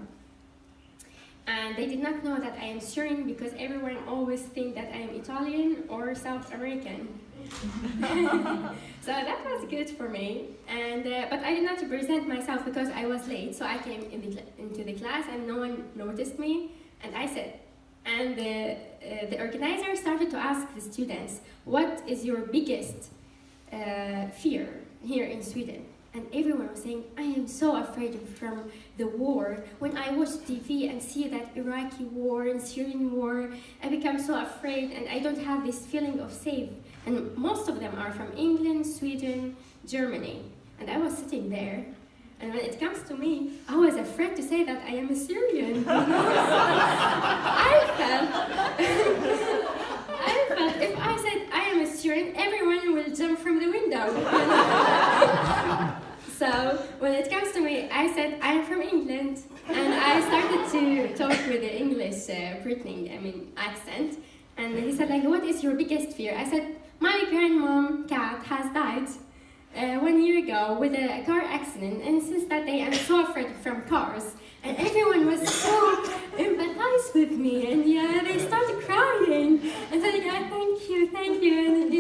and they did not know that I am Syrian, because everyone always think that I am Italian or South American. So that was good for me, and but I did not present myself because I was late. So I came into the class and no one noticed me, and I said, and the organizer started to ask the students, what is your biggest fear here in Sweden? And everyone was saying, I am so afraid from the war. When I watch TV and see that Iraqi war and Syrian war, I become so afraid, and I don't have this feeling of safe. And most of them are from England, Sweden, Germany. And I was sitting there, And when it comes to me, I was afraid to say that I am a Syrian. I felt if I said I am a Syrian, everyone will jump from the window. So when it comes to me, I said I am from England, and I started to talk with the English accent. And he said, like, what is your biggest fear? I said, my grandmom cat has died 1 year ago with a car accident, and since that day I'm so afraid from cars. And everyone was so empathized with me, and they started crying. And said, yeah, thank you, and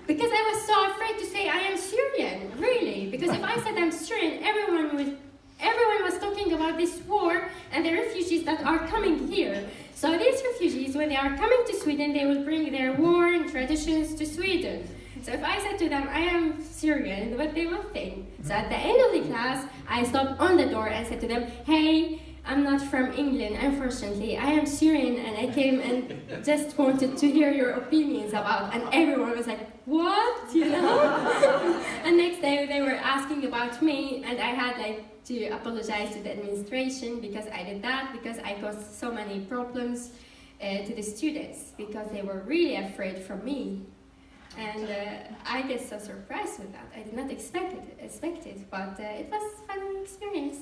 because I was so afraid to say I am Syrian, really. Because if I said I'm Syrian, everyone was talking about this war and the refugees that are coming here. So these refugees, when they are coming to Sweden, they will bring their war and traditions to Sweden. So if I said to them, I am Syrian, what they will think? So at the end of the class, I stopped on the door and said to them, hey, I'm not from England, unfortunately. I am Syrian, and I came and just wanted to hear your opinions about. And everyone was like, what? And next day they were asking about me, and I had to apologize to the administration because I did that, because I caused so many problems to the students, because they were really afraid from me. And I get so surprised with that. I did not expect it, but it was a fun experience.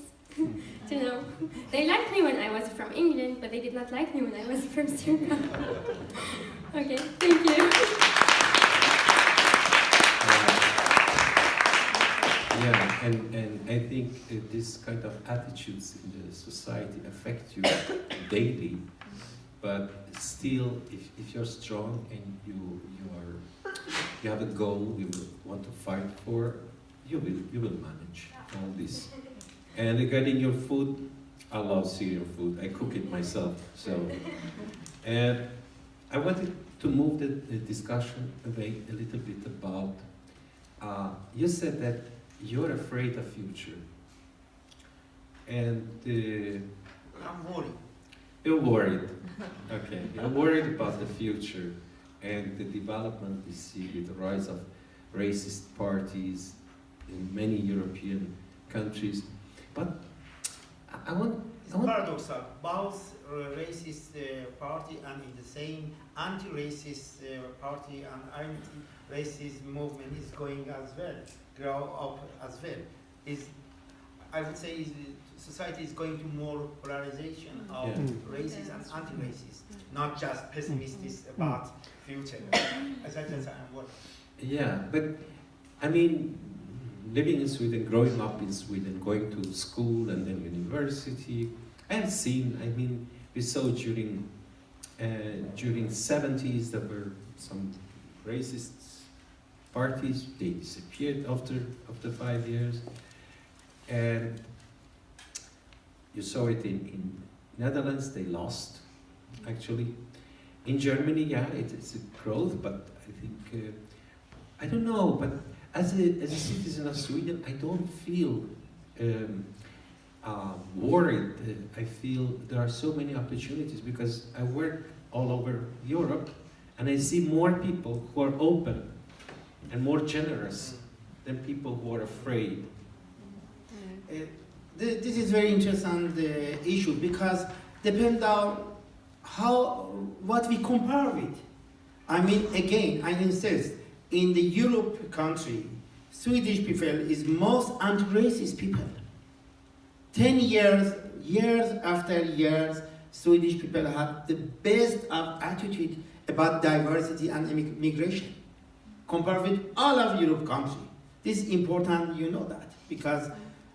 To know. They liked me when I was from England, but they did not like me when I was from Syria. Okay, thank you. Yeah, and I think this kind of attitudes in the society affect you daily, but still, if you're strong and you have a goal you want to fight for, you will manage all this. And regarding your food, I love Syrian food. I cook it myself. And I wanted to move the discussion away a little bit about. You said that you're afraid of future, and I'm worried. You're worried. Okay, you're worried about the future and the development we see with the rise of racist parties in many European countries. But I want paradoxal. Both racist party and in the same anti-racist party and anti-racist movement is going as well, grow up as well. I would say society is going to more polarization of racist and anti-racist, not just pessimistic about future. As I just yeah, but I mean, living in Sweden, growing up in Sweden, going to school and then university, I have seen, we saw during 70s there were some racist parties, they disappeared after 5 years. And you saw it in Netherlands, they lost, actually. In Germany, yeah, it's a growth, but I think, I don't know, but as a citizen of Sweden, I don't feel worried. I feel there are so many opportunities because I work all over Europe and I see more people who are open and more generous than people who are afraid. This is very interesting issue because depends on what we compare with. Again, I insist, in the Europe country, Swedish people is most anti-racist people. 10 years after years, Swedish people have the best attitude about diversity and immigration, compared with all of Europe countries. This is important, you know that, because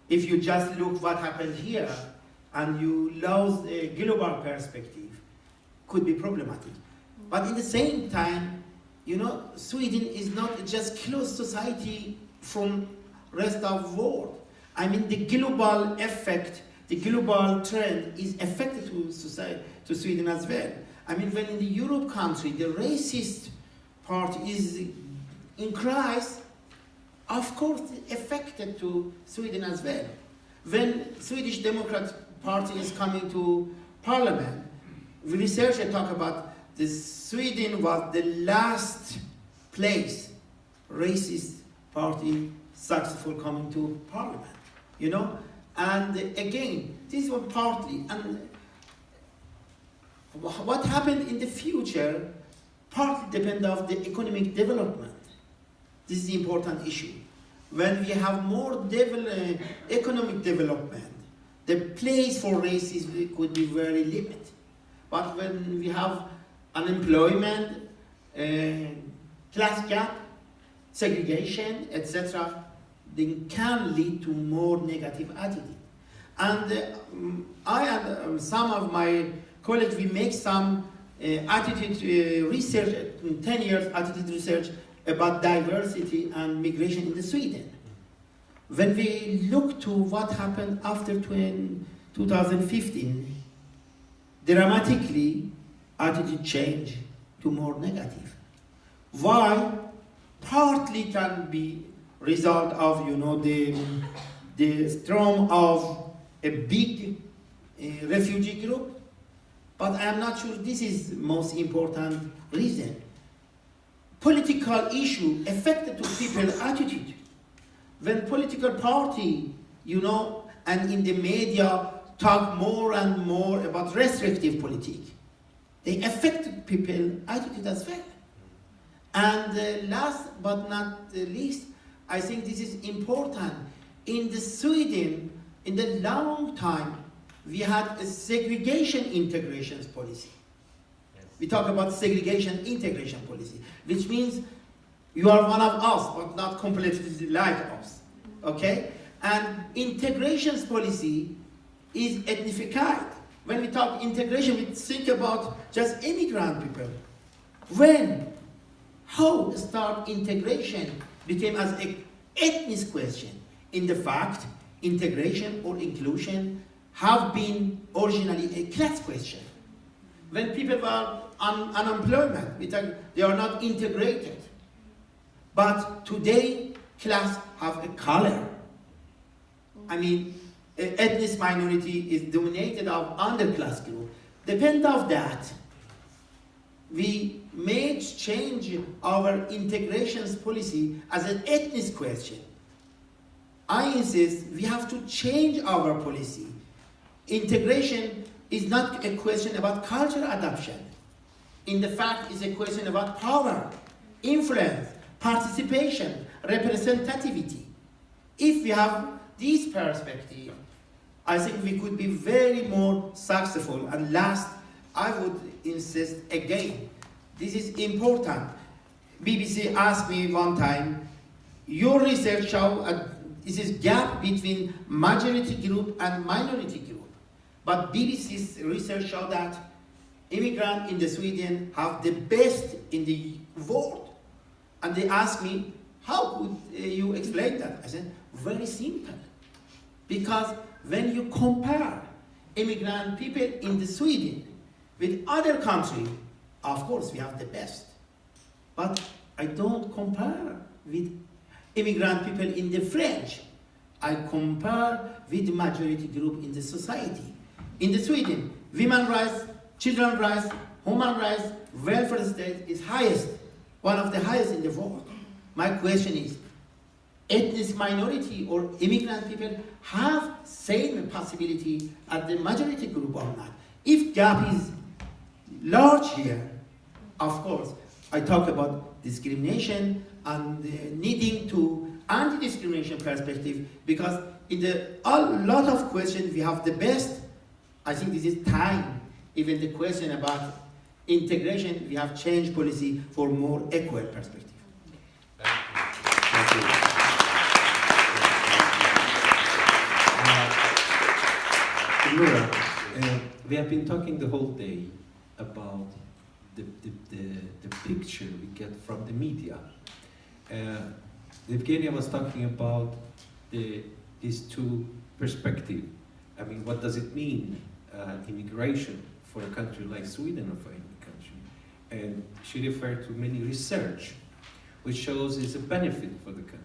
if you just look what happened here and you lose a global perspective, could be problematic. But in the same time, Sweden is not just closed society from rest of world. The global effect, the global trend is affected to society, to Sweden as well. When in the Europe country, the racist part is in crisis, of course, affected to Sweden as well. When Swedish Democrat Party is coming to parliament, researchers talk about Sweden was the last place racist party successful coming to parliament. you know. And again, this was partly, and what happened in the future partly depends on the economic development. This is the important issue. When we have more economic development, the place for racism could be very limited. But when we have unemployment, class gap, segregation, etc., they can lead to more negative attitude. And I and some of my colleagues, we make some attitude research, 10 years attitude research about diversity and migration in Sweden. When we look to what happened after 2015, dramatically attitude change to more negative. Why? Partly can be result of, you know, the storm of a big refugee group, but I am not sure this is the most important reason. Political issue affected to people's attitude. When political party, you know, and in the media talk more and more about restrictive politics, they affected people's attitude as well. And last but not least, I think this is important. In the Sweden, in the long time, we had a segregation integration policy. Yes. We talk about segregation integration policy, which means you are one of us, but not completely like us, okay? And integration policy is ethnified. When we talk integration, we think about just immigrant people. How start integration became as an ethnic question. In the fact, integration or inclusion have been originally a class question. When people were on unemployment, they are not integrated. But today, class have a color. I mean, ethnic minority is dominated of underclass group. Depend of that, we made change our integration policy as an ethnic question. I insist we have to change our policy. Integration is not a question about cultural adoption. In the fact, it's a question about power, influence, participation, representativity. If we have this perspective, I think we could be very more successful. And last, I would insist again, this is important. BBC asked me one time, your research shows this is gap between majority group and minority group. But BBC's research showed that immigrants in Sweden have the best in the world. And they asked me, how would you explain that? I said, very simple. Because when you compare immigrant people in Sweden with other countries, of course we have the best. But I don't compare with immigrant people in the French. I compare with the majority group in the society. In the Sweden, women's rights, children's rights, human rights, welfare state is highest, one of the highest in the world. My question is, ethnic minority or immigrant people have same possibility as the majority group or not? If gap is large here, of course, I talk about discrimination and needing to anti-discrimination perspective, because in a lot of questions we have the best. I think this is time. Even the question about integration, we have changed policy for more equal perspective. Thank you. Nura, we have been talking the whole day about the picture we get from the media. Evgenia was talking about these two perspectives. I mean, what does it mean, immigration for a country like Sweden or for any country? And she referred to many research, which shows it's a benefit for the country.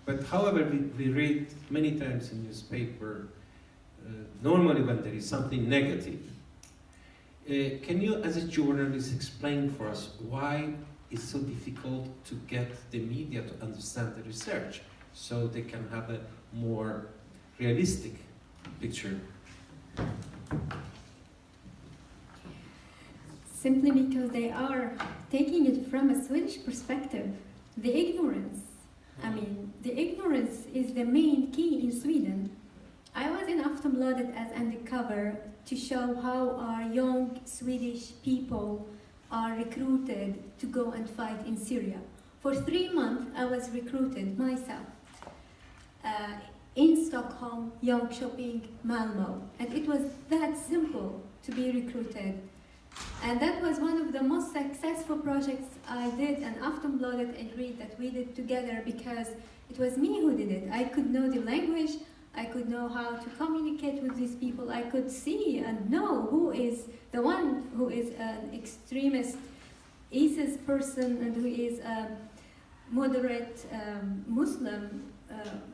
But however, we read many times in newspaper, normally when there is something negative. Can you, as a journalist, explain for us why it's so difficult to get the media to understand the research so they can have a more realistic picture? Simply because they are taking it from a Swedish perspective. The ignorance. I mean, the ignorance is the main key in Sweden. I was in Aftonbladet as undercover to show how our young Swedish people are recruited to go and fight in Syria. For 3 months, I was recruited myself in Stockholm, Jönköping, Malmö, and it was that simple to be recruited. And that was one of the most successful projects I did, and Aftonbladet agreed that we did together because it was me who did it. I could know the language, I could know how to communicate with these people, I could see and know who is the one who is an extremist ISIS person and who is a moderate Muslim,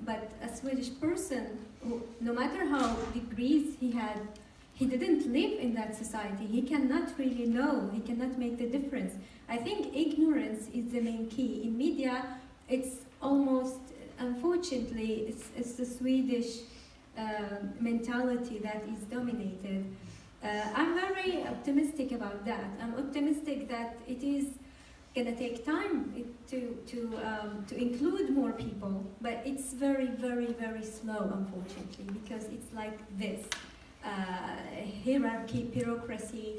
but a Swedish person who, no matter how degrees he had, he didn't live in that society. He cannot really know, he cannot make the difference. I think ignorance is the main key. In media, it's almost, unfortunately, it's the Swedish mentality that is dominated. I'm very optimistic about that. I'm optimistic that it is gonna take time to include more people, but it's very, very, very slow, unfortunately, because it's like this. Hierarchy, bureaucracy,